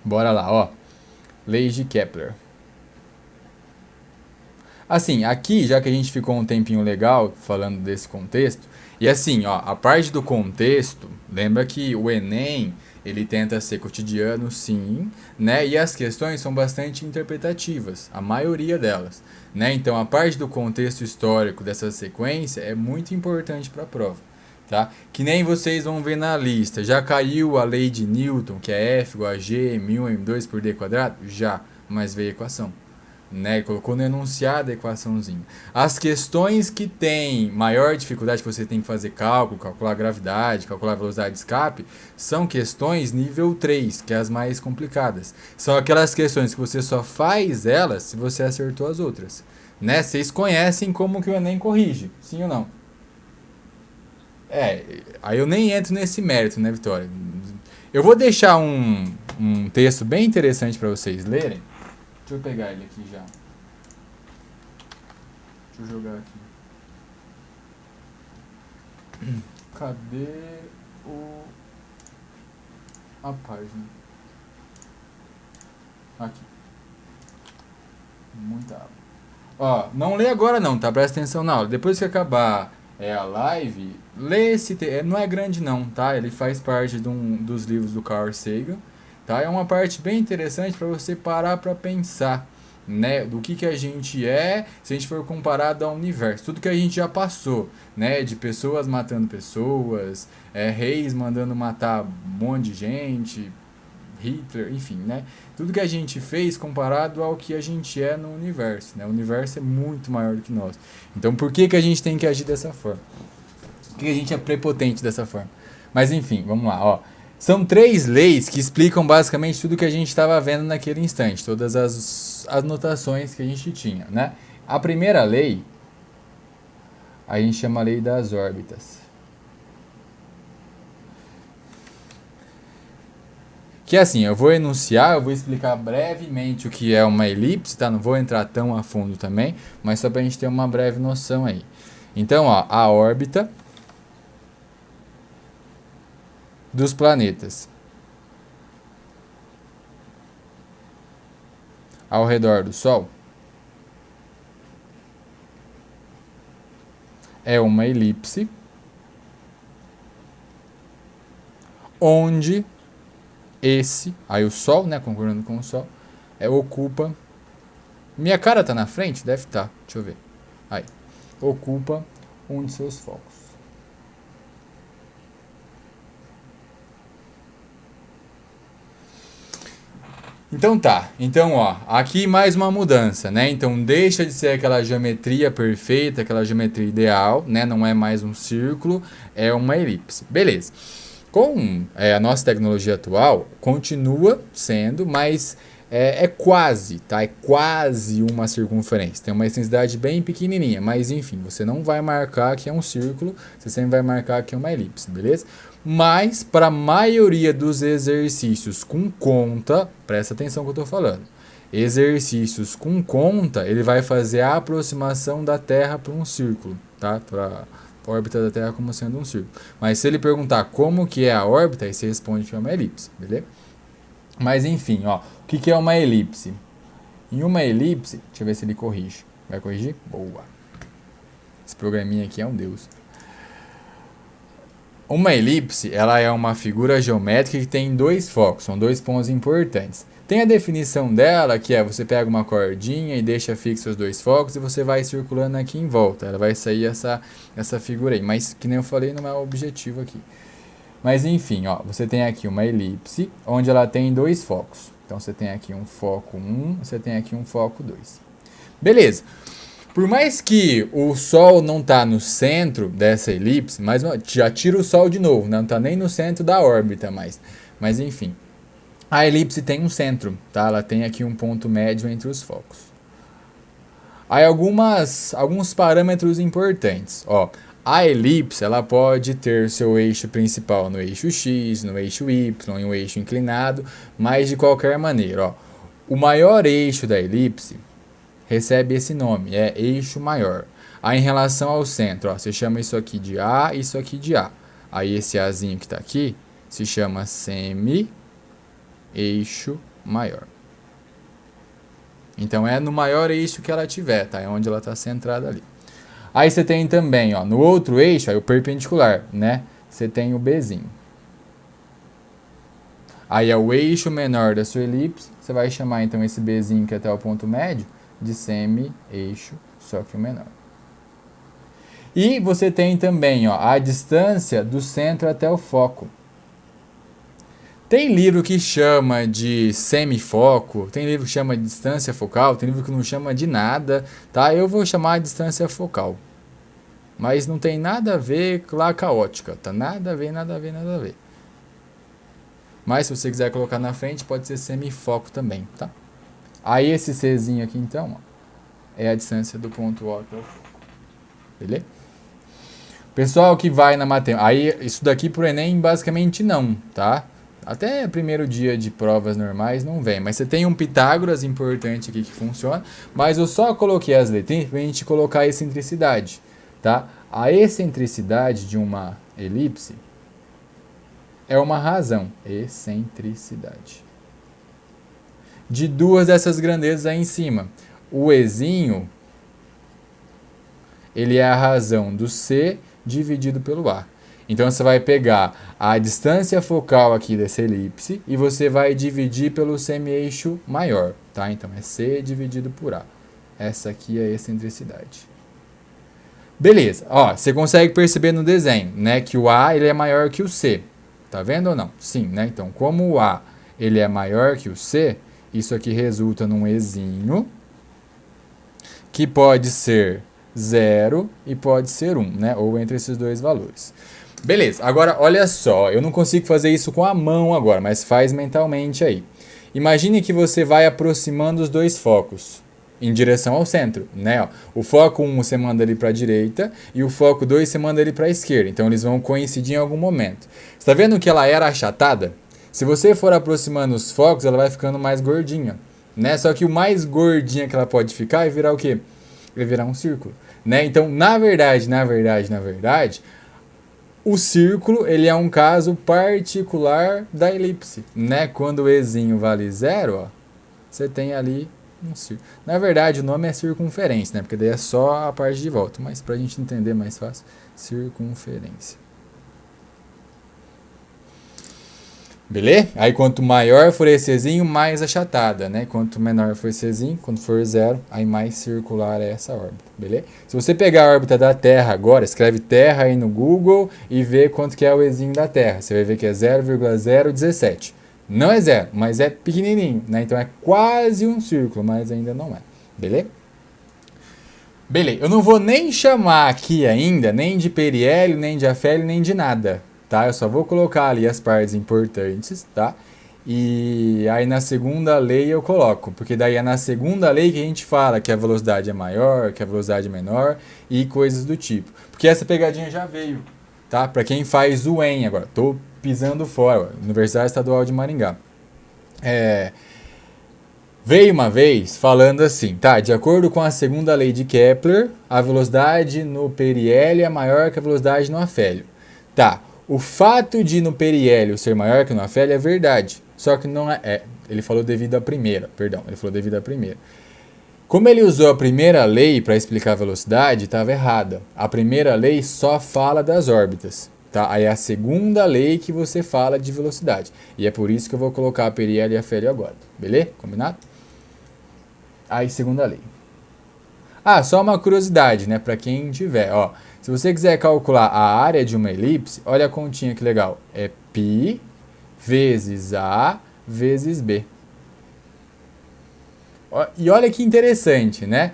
Bora lá, ó. Leis de Kepler. Assim, aqui, já que a gente ficou um tempinho legal falando desse contexto, e assim, ó, a parte do contexto, lembra que o Enem, ele tenta ser cotidiano, sim, né? E as questões são bastante interpretativas, a maioria delas, né? Então, a parte do contexto histórico dessa sequência é muito importante para a prova, tá? Que nem vocês vão ver na lista. Já caiu a lei de Newton, que é F igual a G, μ m2 por d quadrado? Já, mas veio a equação, né? Colocou no enunciado a equaçãozinha. As questões que tem maior dificuldade, que você tem que fazer cálculo, calcular a gravidade, calcular a velocidade de escape, são questões nível 3, que é as mais complicadas. São aquelas questões que você só faz elas se você acertou as outras, né? Vocês conhecem como que o Enem corrige, sim ou não? Aí eu nem entro nesse mérito, né, Vitória? Eu vou deixar um texto bem interessante para vocês lerem. Deixa eu pegar ele aqui já. Deixa eu jogar aqui. Cadê o a página? Aqui. Muita água. Ó, não lê agora não, tá? Presta atenção na aula. Depois que acabar a live, lê esse texto. Não é grande não, tá? Ele faz parte dos livros do Carl Sagan, tá? É uma parte bem interessante para você parar para pensar, né? Do que a gente é, se a gente for comparado ao universo. Tudo que a gente já passou, né? De pessoas matando pessoas, reis mandando matar um monte de gente, Hitler, enfim, né? Tudo que a gente fez comparado ao que a gente é no universo, né? O universo é muito maior do que nós. Então, por que a gente tem que agir dessa forma? Por que a gente é prepotente dessa forma? Mas, enfim, vamos lá, ó. São três leis que explicam basicamente tudo que a gente estava vendo naquele instante, todas as notações que a gente tinha, né? A primeira lei, a gente chama a lei das órbitas. Que é assim, eu vou enunciar, eu vou explicar brevemente o que é uma elipse, tá? Não vou entrar tão a fundo também, mas só para a gente ter uma breve noção aí. Então, ó, a órbita dos planetas ao redor do Sol é uma elipse onde aí o Sol, né, concordando com o Sol, ocupa. Minha cara tá na frente? Deve estar. Deixa eu ver. Aí. Ocupa um de seus focos. Então tá. Então, ó, aqui mais uma mudança, né? Então deixa de ser aquela geometria perfeita, aquela geometria ideal, né? Não é mais um círculo, é uma elipse. Beleza. Com a nossa tecnologia atual, continua sendo, mas é quase, tá? É quase uma circunferência. Tem uma extensidade bem pequenininha, mas enfim, você não vai marcar que é um círculo, você sempre vai marcar que é uma elipse, beleza? Mas para a maioria dos exercícios com conta, presta atenção no que eu estou falando. Exercícios com conta, ele vai fazer a aproximação da Terra para um círculo, tá? Para a órbita da Terra como sendo um círculo. Mas se ele perguntar como que é a órbita, aí você responde que é uma elipse, beleza? Mas enfim, ó, o que é uma elipse? Em uma elipse, deixa eu ver se ele corrige. Vai corrigir? Boa. Esse programinha aqui é um deus. Uma elipse, ela é uma figura geométrica que tem dois focos, são dois pontos importantes. Tem a definição dela, que é você pega uma cordinha e deixa fixo os dois focos e você vai circulando aqui em volta. Ela vai sair essa figura aí, mas que nem eu falei, não é o objetivo aqui. Mas enfim, ó, você tem aqui uma elipse, onde ela tem dois focos. Então você tem aqui um foco 1, você tem aqui um foco 2. Beleza. Por mais que o Sol não está no centro dessa elipse, mas já tira o Sol de novo, né? Não está nem no centro da órbita mais. Mas enfim, a elipse tem um centro, tá? Ela tem aqui um ponto médio entre os focos. Aí alguns parâmetros importantes. Ó, a elipse ela pode ter seu eixo principal no eixo X, no eixo Y, em um eixo inclinado, mas de qualquer maneira, ó, o maior eixo da elipse recebe esse nome, é eixo maior. Aí em relação ao centro, ó, você chama isso aqui de A e isso aqui de A. Aí esse Azinho que está aqui se chama semi-elipse. eixo maior. Então é no maior eixo que ela tiver, tá? É onde ela está centrada ali. Aí você tem também, ó, no outro eixo, aí o perpendicular, né? Você tem o Bzinho. Aí é o eixo menor da sua elipse, você vai chamar então esse Bzinho que é até o ponto médio de semi-eixo, só que o menor. E você tem também, ó, a distância do centro até o foco. Tem livro que chama de semifoco, tem livro que chama de distância focal, tem livro que não chama de nada, tá? Eu vou chamar de distância focal. Mas não tem nada a ver com a caótica, tá? Nada a ver, nada a ver, nada a ver. Mas se você quiser colocar na frente, pode ser semifoco também, tá? Aí esse Czinho aqui então, ó, é a distância do ponto O até o foco. Beleza? Pessoal que vai na matemática, aí isso daqui pro Enem basicamente não, tá? Até primeiro dia de provas normais não vem, mas você tem um Pitágoras importante aqui que funciona, mas eu só coloquei as letrinhas pra gente colocar a excentricidade, tá? A excentricidade de uma elipse é uma razão, excentricidade, de duas dessas grandezas aí em cima. O Ezinho, ele é a razão do C dividido pelo A. Então você vai pegar a distância focal aqui dessa elipse e você vai dividir pelo semi-eixo maior, tá? Então é C dividido por A. Essa aqui é a excentricidade. Beleza, ó, você consegue perceber no desenho, né, que o A ele é maior que o C. Tá vendo ou não? Sim, né? Então, como o A ele é maior que o C, isso aqui resulta num Ezinho que pode ser 0 e pode ser 1, né? Ou entre esses dois valores. Beleza, agora olha só, eu não consigo fazer isso com a mão agora, mas faz mentalmente aí. Imagine que você vai aproximando os dois focos em direção ao centro, né? Ó, o foco 1 você manda ele para a direita e o foco 2 você manda ele para a esquerda. Então eles vão coincidir em algum momento. Está vendo que ela era achatada? Se você for aproximando os focos, ela vai ficando mais gordinha, né? Só que o mais gordinha que ela pode ficar é virar o quê? Vai virar um círculo, né? Então, na verdade, o círculo, ele é um caso particular da elipse, né? Quando o Ezinho vale 0, ó, você tem ali um círculo. Na verdade, o nome é circunferência, né? Porque daí é só a parte de volta, mas pra gente entender mais fácil, circunferência. Beleza? Aí quanto maior for esse Ezinho, mais achatada, né? Quanto menor for esse Ezinho, quando for 0, aí mais circular é essa órbita, beleza? Se você pegar a órbita da Terra agora, escreve Terra aí no Google e vê quanto que é o Ezinho da Terra. Você vai ver que é 0,017. Não é 0, mas é pequenininho, né? Então é quase um círculo, mas ainda não é, beleza? Beleza, eu não vou nem chamar aqui ainda, nem de periélio, nem de afélio, nem de nada. Tá? Eu só vou colocar ali as partes importantes, tá? E aí na segunda lei eu coloco, porque daí é na segunda lei que a gente fala que a velocidade é maior, que a velocidade é menor e coisas do tipo. Porque essa pegadinha já veio, tá? Para quem faz o EM agora, tô pisando fora, Universidade Estadual de Maringá. Veio uma vez falando assim, tá? De acordo com a segunda lei de Kepler, a velocidade no periélio é maior que a velocidade no afélio. Tá? O fato de no periélio ser maior que no afélio é verdade, só que não é. Ele falou devido à primeira, perdão, ele falou devido à primeira. Como ele usou a primeira lei para explicar a velocidade, estava errada. A primeira lei só fala das órbitas, tá? Aí é a segunda lei que você fala de velocidade. E é por isso que eu vou colocar a periélio e a afélio agora, beleza? Combinado? Aí, segunda lei. Ah, só uma curiosidade, né, para quem tiver, ó. Se você quiser calcular a área de uma elipse, olha a continha que legal. É π vezes A vezes B. E olha que interessante, né?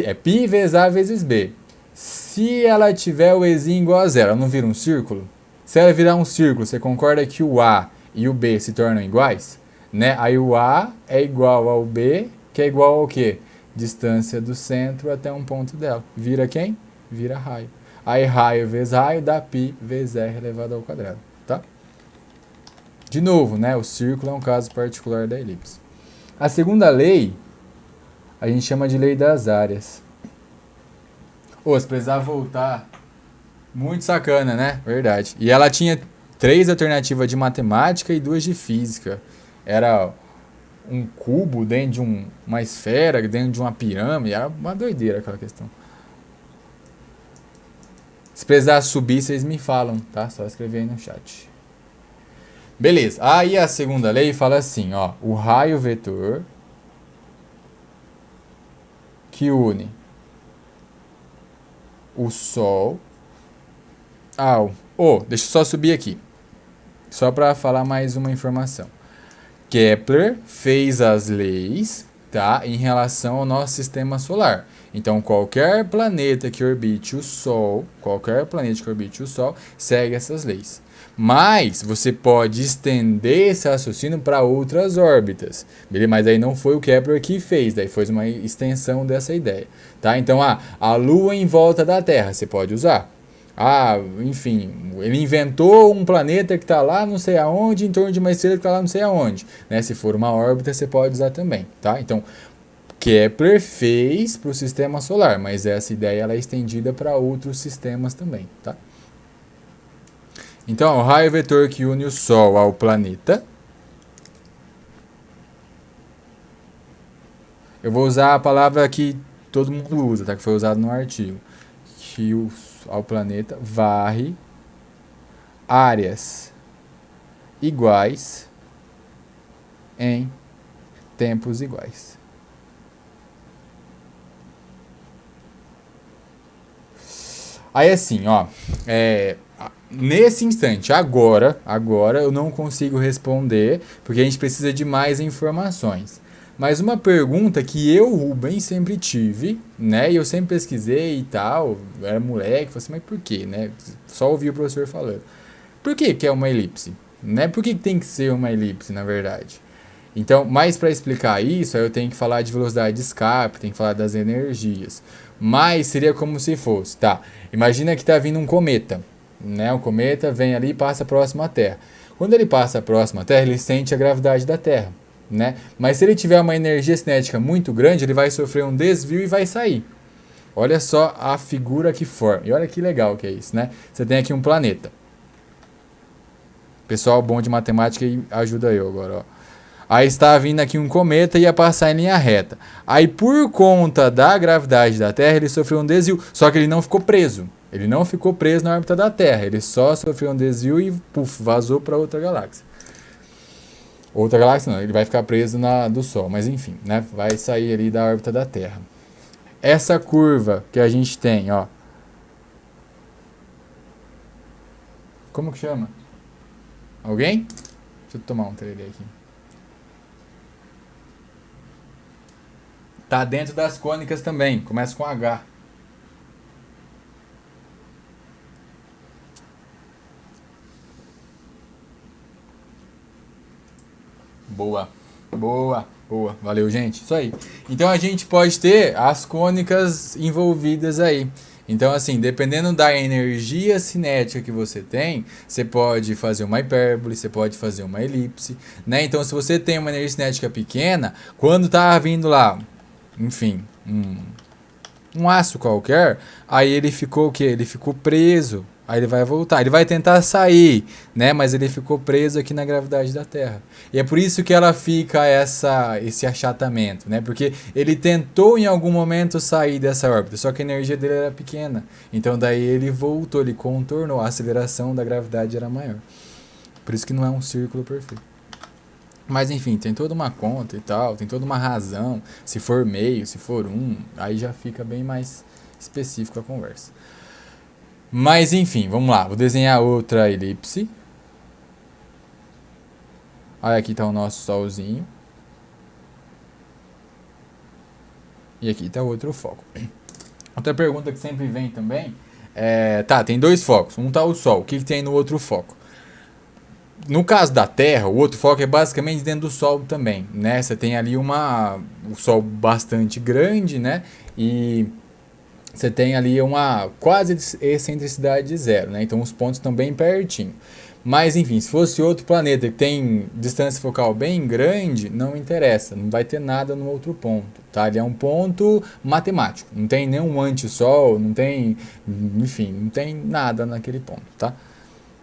É π vezes A vezes B. Se ela tiver o Ezinho igual a 0, ela não vira um círculo? Se ela virar um círculo, você concorda que o A e o B se tornam iguais? Né? Aí o A é igual ao B, que é igual ao quê? Distância do centro até um ponto dela. Vira quem? Vira raio. Aí raio vezes raio dá π vezes r elevado ao quadrado, tá? De novo, né? O círculo é um caso particular da elipse. A segunda lei, a gente chama de lei das áreas. Se precisar voltar, muito sacana, né? Verdade. E ela tinha 3 alternativas de matemática e 2 de física. Era um cubo dentro de uma esfera, dentro de uma pirâmide. Era uma doideira aquela questão. Se precisar subir, vocês me falam, tá? Só escrever aí no chat. Beleza. Aí a segunda lei fala assim, ó. O raio vetor que une o Sol ao... deixa eu só subir aqui. Só para falar mais uma informação. Kepler fez as leis, tá, em relação ao nosso sistema solar. Então, qualquer planeta que orbite o Sol, segue essas leis. Mas você pode estender esse raciocínio para outras órbitas, beleza? Mas aí não foi o Kepler que fez, daí foi uma extensão dessa ideia, tá? Então, a Lua em volta da Terra, você pode usar. Enfim, ele inventou um planeta que está lá não sei aonde, em torno de uma estrela que está lá não sei aonde, né? Se for uma órbita, você pode usar também, tá? Então, Kepler fez para o sistema solar, mas essa ideia ela é estendida para outros sistemas também, tá? Então, o raio vetor que une o Sol ao planeta. Eu vou usar a palavra que todo mundo usa, tá? Que foi usado no artigo. Que ao planeta varre áreas iguais em tempos iguais. Aí assim, ó, nesse instante, agora eu não consigo responder, porque a gente precisa de mais informações. Mas uma pergunta que eu, Rubens, sempre tive, né? E eu sempre pesquisei e tal, era moleque, falei assim, mas por quê, né? Só ouvi o professor falando. Por que que é uma elipse? Né? Por que tem que ser uma elipse, na verdade? Então, mas para explicar isso, aí eu tenho que falar de velocidade de escape, tenho que falar das energias. Mas seria como se fosse, tá? Imagina que está vindo um cometa, né? O cometa vem ali e passa próximo à Terra. Quando ele passa próximo à Terra, ele sente a gravidade da Terra, né? Mas se ele tiver uma energia cinética muito grande, ele vai sofrer um desvio e vai sair. Olha só a figura que forma. E olha que legal que é isso, né? Você tem aqui um planeta. Pessoal bom de matemática ajuda eu agora, ó. Aí está vindo aqui um cometa e ia passar em linha reta. Aí, por conta da gravidade da Terra, ele sofreu um desvio. Só que ele não ficou preso. Ele não ficou preso na órbita da Terra. Ele só sofreu um desvio e vazou para outra galáxia. Outra galáxia não, ele vai ficar preso na do Sol. Mas enfim, né? Vai sair ali da órbita da Terra. Essa curva que a gente tem, ó. Como que chama? Alguém? Deixa eu tomar um trailer aqui. Tá dentro das cônicas também. Começa com H. Boa. Boa. Boa. Valeu, gente. Isso aí. Então a gente pode ter as cônicas envolvidas aí. Então, assim, dependendo da energia cinética que você tem, você pode fazer uma hipérbole, você pode fazer uma elipse, né? Então, se você tem uma energia cinética pequena, quando tá vindo lá, enfim, um aço qualquer, aí ele ficou o quê? Ele ficou preso. Aí ele vai voltar, ele vai tentar sair, né? Mas ele ficou preso aqui na gravidade da Terra. E é por isso que ela fica esse achatamento, né? Porque ele tentou em algum momento sair dessa órbita, só que a energia dele era pequena. Então daí ele voltou, ele contornou, a aceleração da gravidade era maior. Por isso que não é um círculo perfeito. Mas enfim, tem toda uma conta e tal, tem toda uma razão. Se for meio, se for aí já fica bem mais específico a conversa. Mas enfim, vamos lá. Vou desenhar outra elipse. Aí aqui está o nosso solzinho. E aqui está outro foco. Outra pergunta que sempre vem também tem dois focos. Um tá o Sol. O que tem no outro foco? No caso da Terra, o outro foco é basicamente dentro do Sol também, né? Você tem ali o Sol bastante grande, né? E você tem ali uma quase excentricidade de zero, né? Então os pontos estão bem pertinho. Mas enfim, se fosse outro planeta que tem distância focal bem grande, não interessa, não vai ter nada no outro ponto, tá? Ele é um ponto matemático, não tem nenhum antissol, não tem, enfim, não tem nada naquele ponto, tá?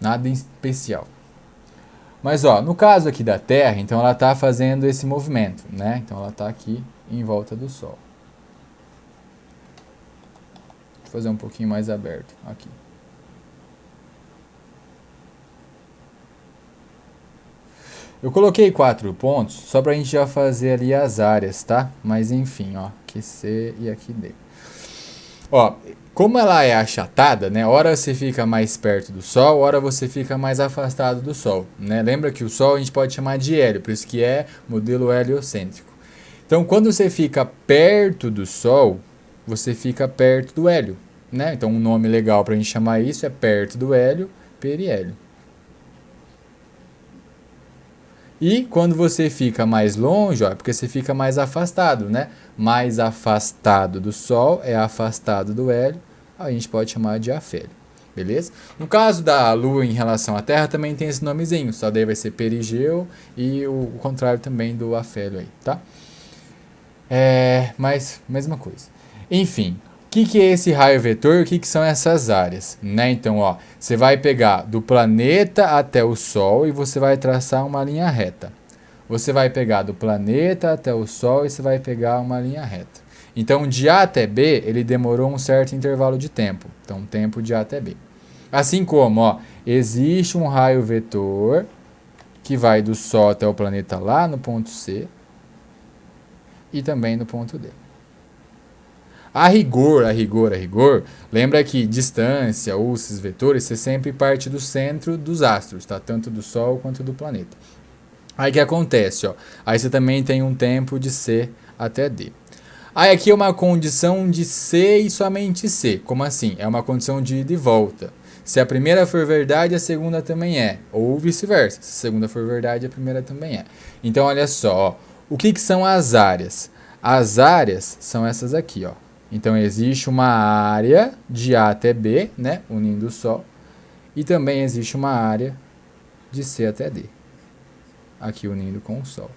Nada em especial. Mas ó, no caso aqui da Terra, então ela está fazendo esse movimento, né? Então ela está aqui em volta do Sol. Vou fazer um pouquinho mais aberto aqui. Eu coloquei 4 pontos só para a gente já fazer ali as áreas, tá? Mas enfim, ó, aqui C e aqui D. Ó, como ela é achatada, né? Hora você fica mais perto do Sol, hora você fica mais afastado do Sol, né? Lembra que o Sol a gente pode chamar de hélio, por isso que é modelo heliocêntrico. Então, quando você fica perto do Sol, você fica perto do hélio, né? Então, um nome legal para a gente chamar isso é perto do hélio, periélio. E quando você fica mais longe, ó, é porque você fica mais afastado, né? Mais afastado do Sol é afastado do hélio, a gente pode chamar de afélio, beleza? No caso da Lua em relação à Terra também tem esse nomezinho, só daí vai ser perigeu e o contrário também do afélio aí, tá? Mas mesma coisa. Enfim, o que é esse raio vetor? O que são essas áreas? Né? Então, ó, você vai pegar do planeta até o Sol e você vai traçar uma linha reta. Você vai pegar do planeta até o Sol e você vai pegar uma linha reta. Então, de A até B, ele demorou um certo intervalo de tempo. Então, tempo de A até B. Assim como, ó, existe um raio vetor que vai do Sol até o planeta lá no ponto C e também no ponto D. A rigor, lembra que distância ou esses vetores, você sempre parte do centro dos astros, tá? Tanto do Sol quanto do planeta. Aí o que acontece, ó? Aí você também tem um tempo de C até D. Aí aqui é uma condição de C e somente C. Como assim? É uma condição de ida e volta. Se a primeira for verdade, a segunda também é. Ou vice-versa. Se a segunda for verdade, a primeira também é. Então, olha só, ó. O que são as áreas? As áreas são essas aqui, ó. Então, existe uma área de A até B, né, unindo o Sol, e também existe uma área de C até D, aqui unindo com o Sol.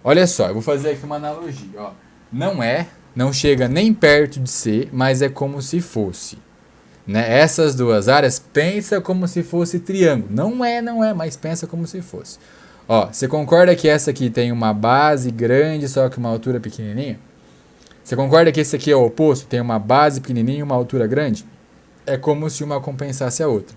Olha só, eu vou fazer aqui uma analogia, ó. Não chega nem perto de C, mas é como se fosse. Né? Essas duas áreas, pensa como se fosse triângulo. Não é, mas pensa como se fosse. Ó, você concorda que essa aqui tem uma base grande, só que uma altura pequenininha? Você concorda que esse aqui é o oposto? Tem uma base pequenininha e uma altura grande? É como se uma compensasse a outra.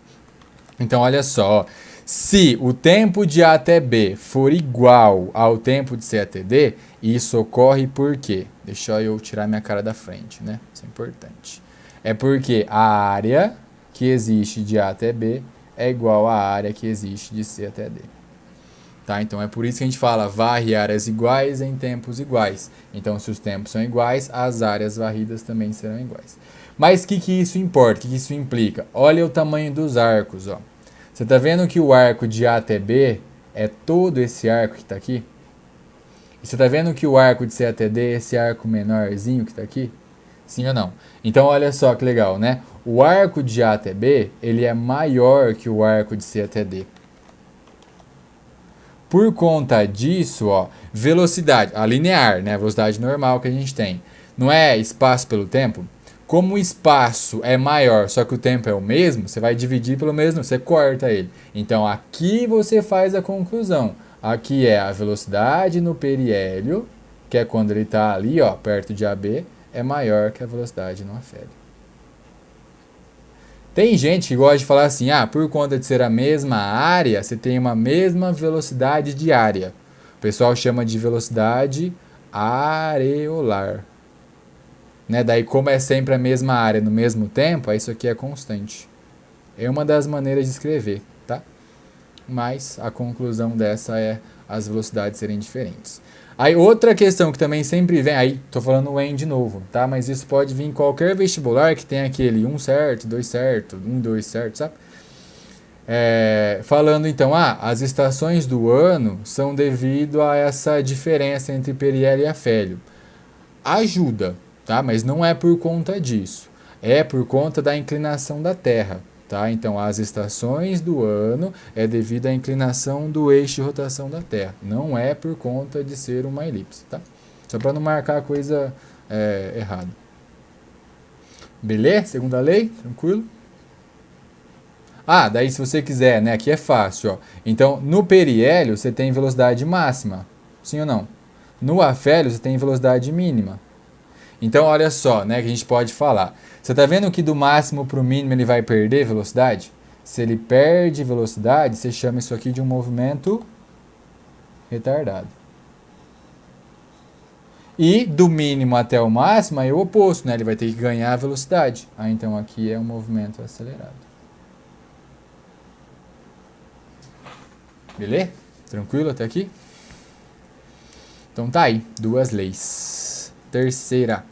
Então, olha só. Ó. Se o tempo de A até B for igual ao tempo de C até D, isso ocorre por quê? Deixa eu tirar minha cara da frente, né? Isso é importante. É porque a área que existe de A até B é igual à área que existe de C até D. Tá? Então é por isso que a gente fala varre áreas iguais em tempos iguais. Então, se os tempos são iguais, as áreas varridas também serão iguais. Mas o que isso importa? O que isso implica? Olha o tamanho dos arcos. Ó. Você está vendo que o arco de A até B é todo esse arco que está aqui? E você está vendo que o arco de C até D é esse arco menorzinho que está aqui? Sim ou não? Então, olha só que legal, né? O arco de A até B, ele é maior que o arco de C até D. Por conta disso, ó, velocidade, a linear, né, a velocidade normal que a gente tem, não é espaço pelo tempo? Como o espaço é maior, só que o tempo é o mesmo, você vai dividir pelo mesmo, você corta ele. Então aqui você faz a conclusão. Aqui é a velocidade no periélio, que é quando ele está ali, ó, perto de AB, é maior que a velocidade no afélio. Tem gente que gosta de falar assim, por conta de ser a mesma área, você tem uma mesma velocidade de área. O pessoal chama de velocidade areolar. Né? Daí, como é sempre a mesma área no mesmo tempo, isso aqui é constante. É uma das maneiras de escrever, tá? Mas a conclusão dessa é as velocidades serem diferentes. Aí outra questão que também sempre vem, aí tô falando o EN de novo, tá? Mas isso pode vir em qualquer vestibular que tem aquele 1 certo, 2 certo, 1, 2 certo, sabe? Falando então, as estações do ano são devido a essa diferença entre periélio e afélio. Ajuda, tá? Mas não é por conta disso. É por conta da inclinação da Terra. Tá? Então, as estações do ano é devido à inclinação do eixo de rotação da Terra. Não é por conta de ser uma elipse. Tá? Só para não marcar a coisa errada. Beleza? Segunda lei? Tranquilo? Ah, daí se você quiser, né? Aqui é fácil, ó. Então, no periélio você tem velocidade máxima. Sim ou não? No afélio você tem velocidade mínima. Então, olha só, né, que a gente pode falar. Você está vendo que do máximo para o mínimo ele vai perder velocidade? Se ele perde velocidade, você chama isso aqui de um movimento retardado. E do mínimo até o máximo é o oposto, né? Ele vai ter que ganhar velocidade. Ah, então aqui é um movimento acelerado. Beleza? Tranquilo até aqui? Então tá aí, duas leis. Terceira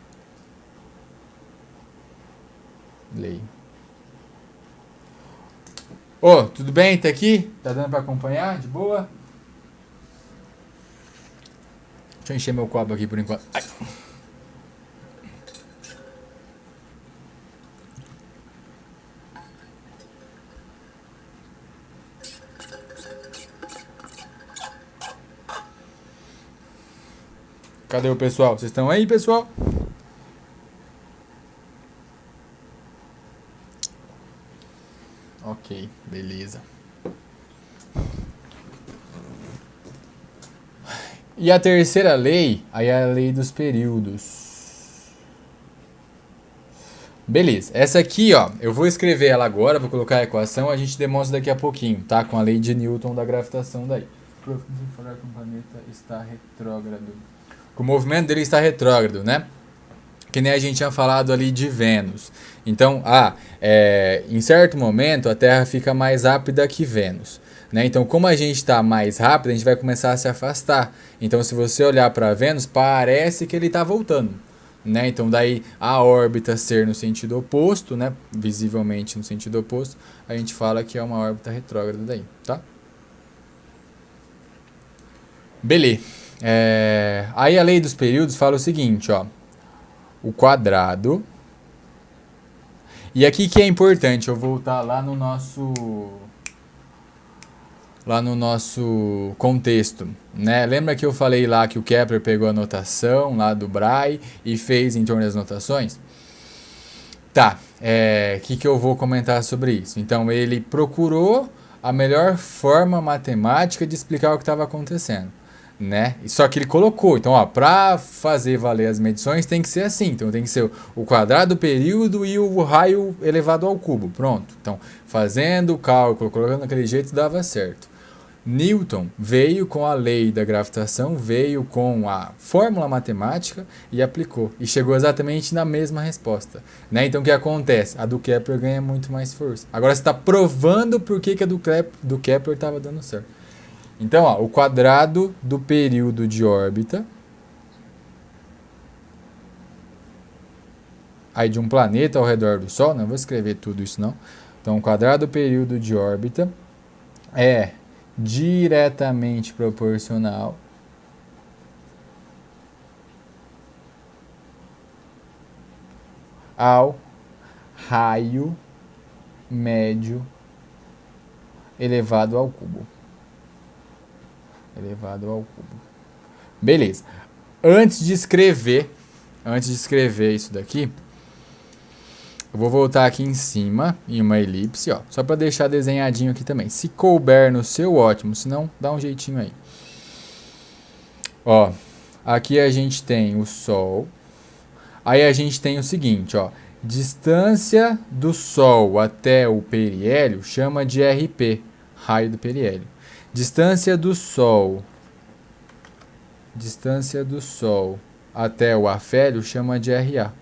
lei. Ô, tudo bem? Tá aqui? Tá dando pra acompanhar? De boa? Deixa eu encher meu copo aqui por enquanto. Ai. Cadê o pessoal? Vocês estão aí, pessoal? Ok, beleza. E a terceira lei, aí é a lei dos períodos. Beleza, essa aqui, ó, eu vou escrever ela agora, vou colocar a equação, a gente demonstra daqui a pouquinho, tá? Com a lei de Newton da gravitação daí. Prof, falar que o planeta está retrógrado. O movimento dele está retrógrado, né? Que nem a gente tinha falado ali de Vênus. Então, em certo momento a Terra fica mais rápida que Vênus. Né? Então, como a gente está mais rápido, a gente vai começar a se afastar. Então, se você olhar para Vênus, parece que ele está voltando. Né? Então, daí a órbita ser no sentido oposto, né? Visivelmente no sentido oposto, a gente fala que é uma órbita retrógrada daí, tá? Beleza. Aí a lei dos períodos fala o seguinte, ó. O quadrado. E aqui que é importante, eu voltar lá no nosso contexto, né? Lembra que eu falei lá que o Kepler pegou a notação lá do Bray e fez em torno das notações? Tá, que eu vou comentar sobre isso? Então, ele procurou a melhor forma matemática de explicar o que estava acontecendo. Né? Só que ele colocou, então, ó, para fazer valer as medições tem que ser assim, então tem que ser o quadrado do período e o raio elevado ao cubo, pronto. Então, fazendo o cálculo, colocando daquele jeito, dava certo. Newton veio com a lei da gravitação, veio com a fórmula matemática e aplicou. E chegou exatamente na mesma resposta. Né? Então o que acontece? A do Kepler ganha muito mais força. Agora você está provando por que a do Kepler estava dando certo. Então, ó, o quadrado do período de órbita aí de um planeta ao redor do Sol, não vou escrever tudo isso não. Então, o quadrado do período de órbita é diretamente proporcional ao raio médio elevado ao cubo. Elevado ao cubo. Beleza. Antes de escrever isso daqui, eu vou voltar aqui em cima, em uma elipse, ó, só para deixar desenhadinho aqui também. Se couber no seu, ótimo, se não, dá um jeitinho aí. Ó, aqui a gente tem o Sol, aí a gente tem o seguinte, ó, distância do Sol até o periélio chama de RP, raio do periélio. Distância do Sol até o afélio chama de RA.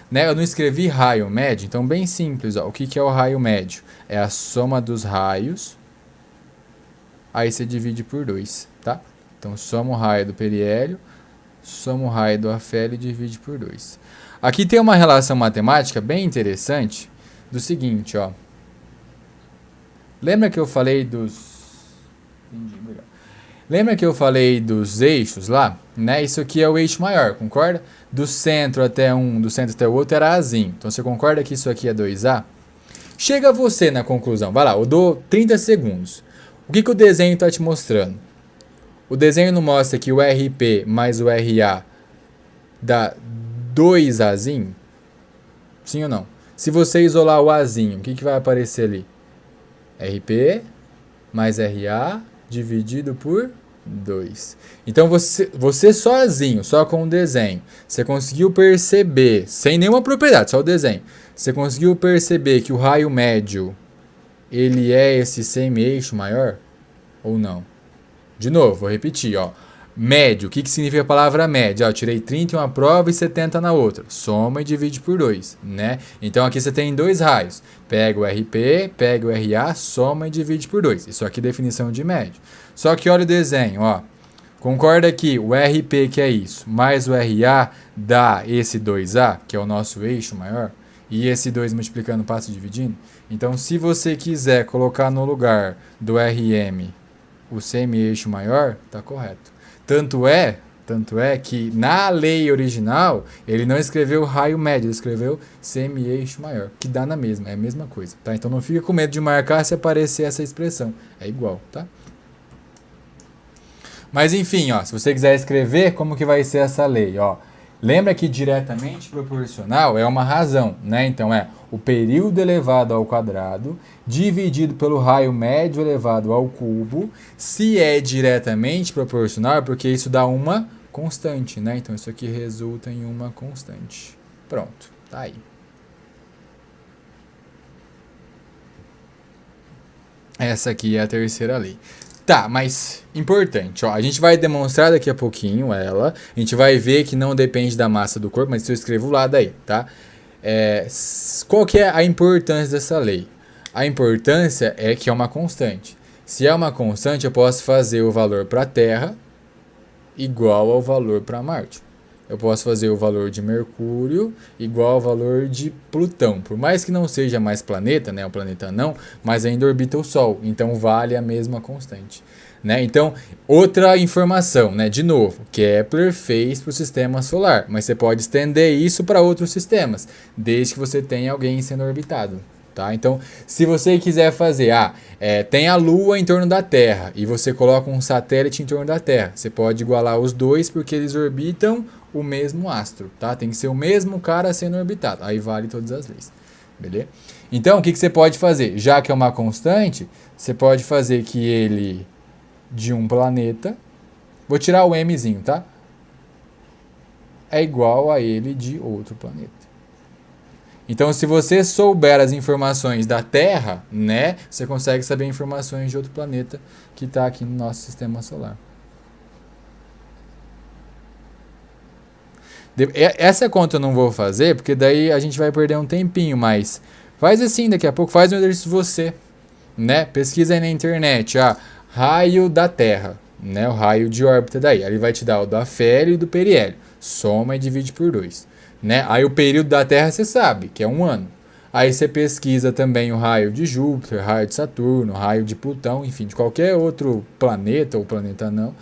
Né? Eu não escrevi raio médio, então bem simples. Ó. O que é o raio médio? É a soma dos raios, aí você divide por 2, tá? Então soma o raio do periélio, soma o raio do afélio e divide por 2. Aqui tem uma relação matemática bem interessante do seguinte, ó. Lembra que eu falei dos... Lembra que eu falei dos eixos lá? Né? Isso aqui é o eixo maior, concorda? Do centro até um, do centro até o outro era Azinho. Então você concorda que isso aqui é 2A? Chega você na conclusão. Vai lá, eu dou 30 segundos. O que o desenho está te mostrando? O desenho não mostra que o RP mais o RA dá 2Azinho? Sim ou não? Se você isolar o Azinho, o que vai aparecer ali? RP mais RA dividido por 2. Então você sozinho, só com o desenho, você conseguiu perceber, sem nenhuma propriedade, só o desenho, você conseguiu perceber que o raio médio ele é esse semi-eixo maior ou não? De novo, vou repetir, ó. Médio, o que significa a palavra média? Eu tirei 30 em uma prova e 70 na outra. Soma e divide por 2, né? Então aqui você tem dois raios. Pega o RP, pega o RA, soma e divide por 2. Isso aqui é definição de médio. Só que olha o desenho, ó. Concorda que o RP, que é isso, mais o RA dá esse 2A, que é o nosso eixo maior, e esse 2 multiplicando passa dividindo? Então, se você quiser colocar no lugar do RM o semi-eixo maior, tá correto. Tanto é que na lei original ele não escreveu raio médio, ele escreveu semi-eixo maior, que dá na mesma, é a mesma coisa, tá? Então não fica com medo de marcar se aparecer essa expressão, é igual, tá? Mas enfim, ó, se você quiser escrever, como que vai ser essa lei, ó? Lembra que diretamente proporcional é uma razão, né? Então é o período elevado ao quadrado dividido pelo raio médio elevado ao cubo. Se é diretamente proporcional, é porque isso dá uma constante, né? Então isso aqui resulta em uma constante. Pronto, tá aí. Essa aqui é a terceira lei. Tá, mas importante, ó, a gente vai demonstrar daqui a pouquinho ela, a gente vai ver que não depende da massa do corpo, mas isso eu escrevo lá daí, tá? Qual que é a importância dessa lei? A importância é que é uma constante. Se é uma constante, eu posso fazer o valor para a Terra igual ao valor para Marte. Eu posso fazer o valor de Mercúrio igual ao valor de Plutão. Por mais que não seja mais planeta, né, o planeta não, mas ainda orbita o Sol, então vale a mesma constante. Né? Então, outra informação, né? De novo, Kepler fez para o sistema solar, mas você pode estender isso para outros sistemas, desde que você tenha alguém sendo orbitado. Tá? Então, se você quiser fazer, tem a Lua em torno da Terra e você coloca um satélite em torno da Terra, você pode igualar os dois porque eles orbitam o mesmo astro, tá? Tem que ser o mesmo cara sendo orbitado, aí vale todas as leis, beleza? Então, o que você pode fazer? Já que é uma constante, você pode fazer que ele de um planeta, vou tirar o mzinho, tá? É igual a ele de outro planeta. Então, se você souber as informações da Terra, né, você consegue saber informações de outro planeta que está aqui no nosso sistema solar. Essa conta eu não vou fazer, porque daí a gente vai perder um tempinho, mas faz assim, daqui a pouco faz um exercício você, né? Pesquisa aí na internet, raio da Terra, né? O raio de órbita daí. Ele vai te dar o do afélio e do periélio. Soma e divide por 2. Né? Aí o período da Terra você sabe, que é 1 ano. Aí você pesquisa também o raio de Júpiter, raio de Saturno, raio de Plutão, enfim, de qualquer outro planeta ou planeta não.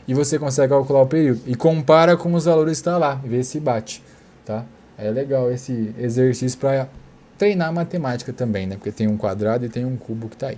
E você consegue calcular o período. E compara com os valores que estão lá, e vê se bate. Tá? É legal esse exercício para treinar matemática também, né? Porque tem um quadrado e tem um cubo que está aí.